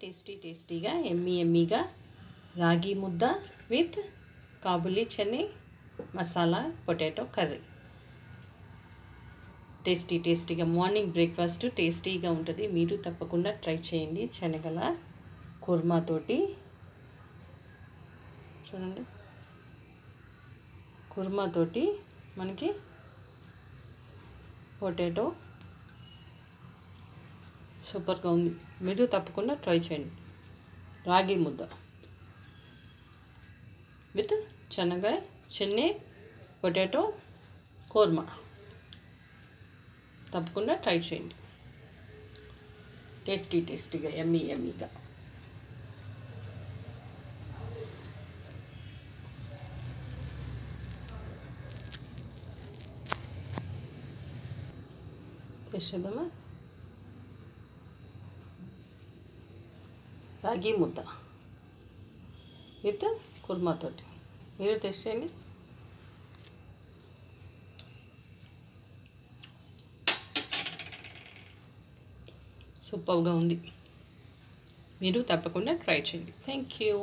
టేస్టీగా ఎమ్మీగా రాగి ముద్ద with kabuli chane masala potato curry. టేస్టీగా మార్నింగ్ బ్రేక్ఫాస్ట్ టేస్టీగా ఉంటుంది. మీరు తప్పకుండా ట్రై చేయండి. శనగల కుర్మాతోటి చూడండి, కుర్మాతోటి మనకి పొటాటో సూపర్గా ఉంది. మీరు తప్పకుండా ట్రై చేయండి. రాగి ముద్ద విత్ చెన్నై పొటాటో కుర్మా తప్పకుండా ట్రై చేయండి. టేస్టీగా ఎమ్మీగా. చేద్దామా? రాగి ముద్ద విత్ కుర్మాతోటి మీరు టేస్ట్ చేయండి. సూపర్గా ఉంది. మీరు తప్పకుండా ట్రై చేయండి. Thank you.